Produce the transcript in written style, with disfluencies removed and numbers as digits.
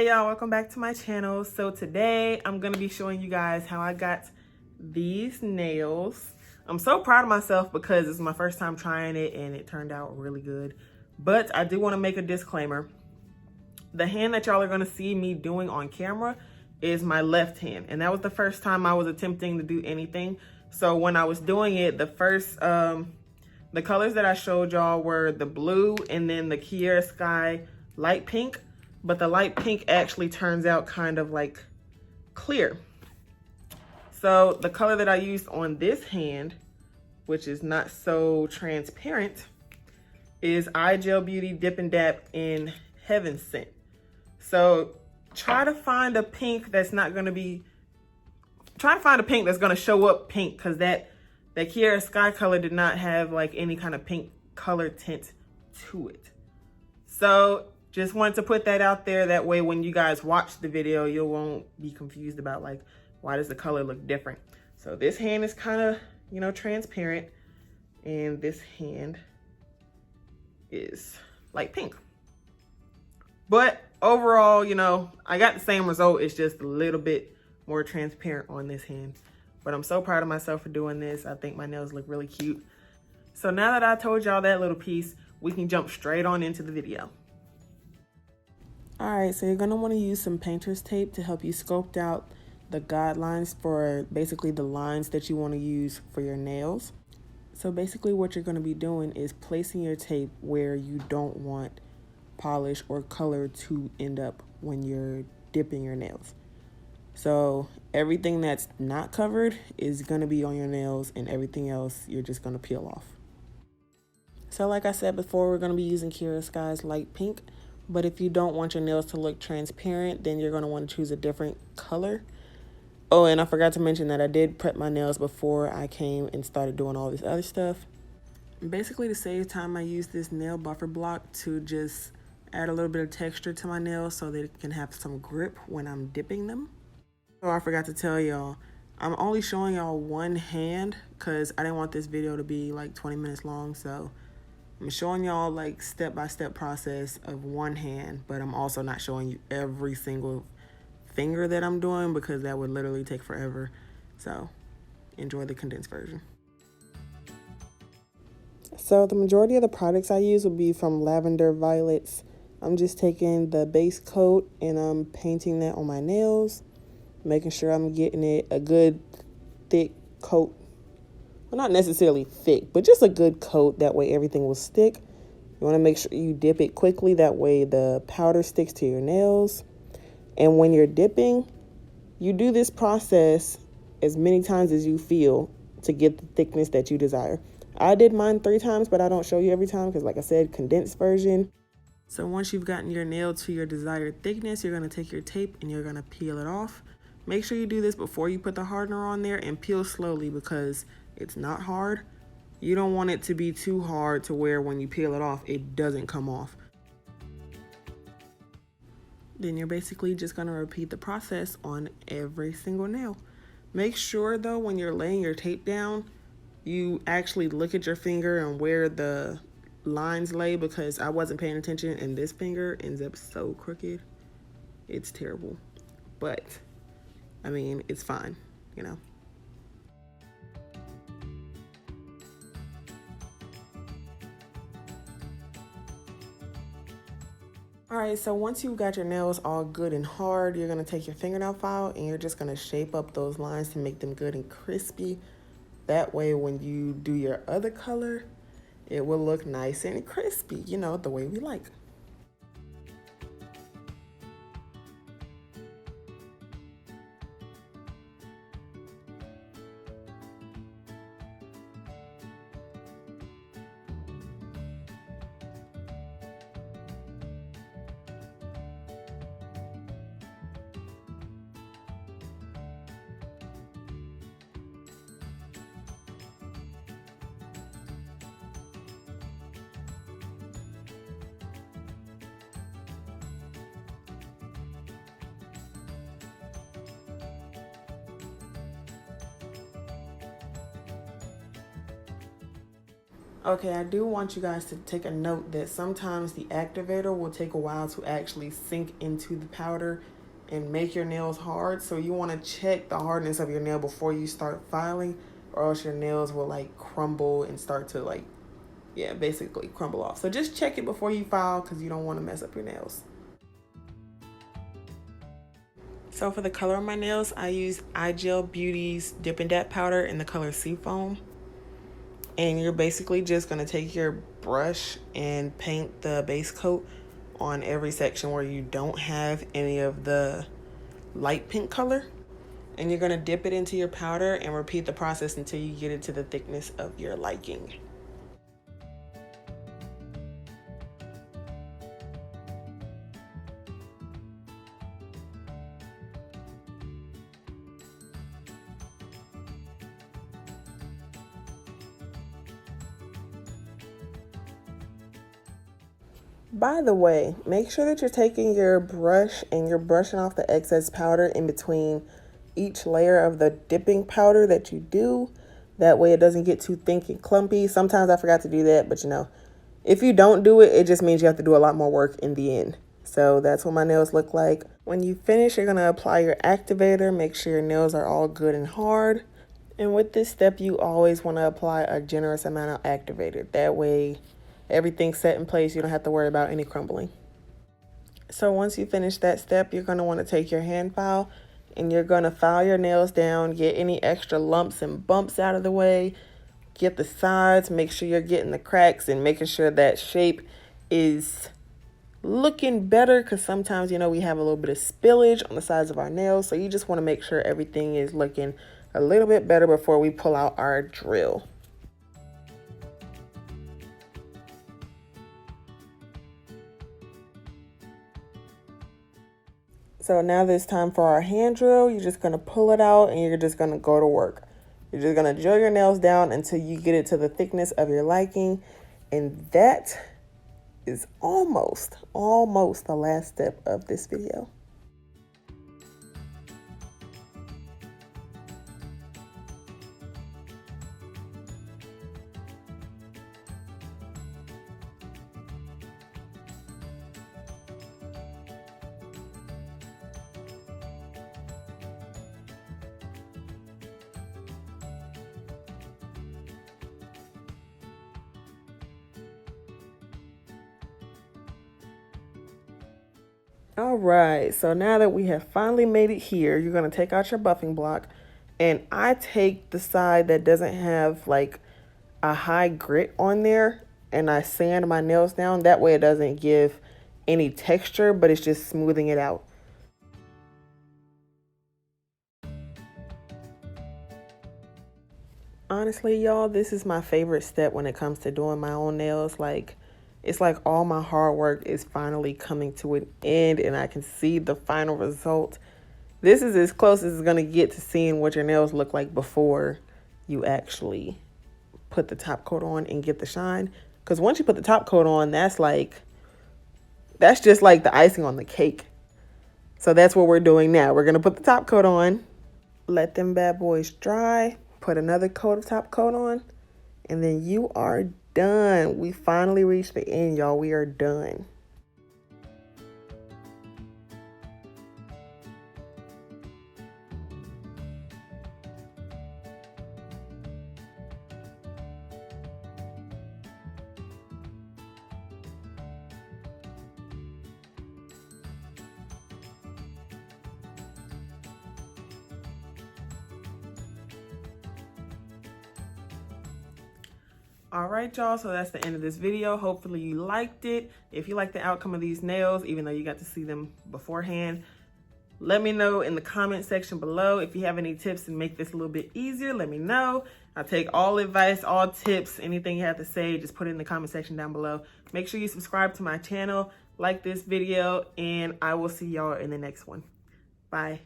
Hey y'all, welcome back to my channel. So today I'm gonna be showing you guys how I got these nails. I'm so proud of myself because it's my first time trying it and it turned out really good. But I do want to make a disclaimer. The hand that y'all are gonna see me doing on camera is my left hand, and that was the first time I was attempting to do anything. So when I was doing it, the colors that I showed y'all were the blue and then the Kiara Sky light pink. But the light pink actually turns out kind of like clear. So the color that I used on this hand, which is not so transparent, is iGel Beauty Dip and Dap in Heaven Scent. So try to find a pink that's not gonna be, try to find a pink that's gonna show up pink, because that Kiara Sky color did not have like any kind of pink color tint to it. So just wanted to put that out there. That way when you guys watch the video, you won't be confused about like, why does the color look different? So this hand is kind of, you know, transparent, and this hand is light pink. But overall, you know, I got the same result. It's just a little bit more transparent on this hand. But I'm so proud of myself for doing this. I think my nails look really cute. So now that I told y'all that little piece, we can jump straight on into the video. All right, so you're gonna wanna use some painter's tape to help you sculpt out the guidelines for basically the lines that you wanna use for your nails. So basically what you're gonna be doing is placing your tape where you don't want polish or color to end up when you're dipping your nails. So everything that's not covered is gonna be on your nails, and everything else you're just gonna peel off. So like I said before, we're gonna be using Kiara Sky's light pink. But if you don't want your nails to look transparent, then you're going to want to choose a different color. Oh, and I forgot to mention that I did prep my nails before I came and started doing all this other stuff. Basically, to save time, I used this nail buffer block to just add a little bit of texture to my nails so that it can have some grip when I'm dipping them. Oh, I forgot to tell y'all, I'm only showing y'all one hand because I didn't want this video to be like 20 minutes long, so I'm showing y'all like step-by-step process of one hand, but I'm also not showing you every single finger that I'm doing because that would literally take forever. So enjoy the condensed version. So the majority of the products I use will be from Lavender Violets. I'm just taking the base coat and I'm painting that on my nails, making sure I'm getting it a good thick coat. Well, not necessarily thick, but just a good coat. That way everything will stick. You want to make sure you dip it quickly. That way the powder sticks to your nails. And when you're dipping, you do this process as many times as you feel to get the thickness that you desire. I did mine 3 times, but I don't show you every time because, like I said, condensed version. So once you've gotten your nail to your desired thickness, you're going to take your tape and you're going to peel it off. Make sure you do this before you put the hardener on there, and peel slowly because it's not hard. You don't want it to be too hard to where when you peel it off, it doesn't come off. Then you're basically just gonna repeat the process on every single nail. Make sure though, when you're laying your tape down, you actually look at your finger and where the lines lay, because I wasn't paying attention and this finger ends up so crooked. It's terrible, but I mean, it's fine, you know. All right, so once you've got your nails all good and hard, you're gonna take your fingernail file and you're just gonna shape up those lines to make them good and crispy. That way, when you do your other color, it will look nice and crispy, you know, the way we like. Okay, I do want you guys to take a note that sometimes the activator will take a while to actually sink into the powder and make your nails hard. So you want to check the hardness of your nail before you start filing, or else your nails will like crumble and start to like, yeah, basically crumble off. So just check it before you file because you don't want to mess up your nails. So for the color of my nails, I use iGel Beauty's Dip and Dap powder in the color Seafoam. And you're basically just going to take your brush and paint the base coat on every section where you don't have any of the light pink color. And you're going to dip it into your powder and repeat the process until you get it to the thickness of your liking. By the way, make sure that you're taking your brush and you're brushing off the excess powder in between each layer of the dipping powder that you do. That way it doesn't get too thick and clumpy. Sometimes I forgot to do that, but you know, if you don't do it, it just means you have to do a lot more work in the end. So that's what my nails look like. When you finish, you're going to apply your activator. Make sure your nails are all good and hard. And with this step, you always want to apply a generous amount of activator. That way everything's set in place. You don't have to worry about any crumbling. So once you finish that step, you're going to want to take your hand file and you're going to file your nails down, get any extra lumps and bumps out of the way, get the sides, make sure you're getting the cracks and making sure that shape is looking better, because sometimes, you know, we have a little bit of spillage on the sides of our nails. So you just want to make sure everything is looking a little bit better before we pull out our drill. So now that it's time for our hand drill, you're just going to pull it out and you're just going to go to work. You're just going to drill your nails down until you get it to the thickness of your liking. And that is almost the last step of this video. All right, so now that we have finally made it here, you're going to take out your buffing block, and I take the side that doesn't have like a high grit on there, and I sand my nails down. That way it doesn't give any texture, but it's just smoothing it out. Honestly, y'all, this is my favorite step when it comes to doing my own nails. Like, it's like all my hard work is finally coming to an end and I can see the final result. This is as close as it's going to get to seeing what your nails look like before you actually put the top coat on and get the shine. Because once you put the top coat on, that's just like the icing on the cake. So that's what we're doing now. We're going to put the top coat on, let them bad boys dry, put another coat of top coat on, and then you are done. We finally reached the end, y'all. We are done. All right, y'all, so that's the end of this video. Hopefully you liked it. If you like the outcome of these nails, even though you got to see them beforehand, let me know in the comment section below. If you have any tips to make this a little bit easier, let me know. I take all advice, all tips, anything you have to say, just put it in the comment section down below. Make sure you subscribe to my channel, like this video, and I will see y'all in the next one. Bye.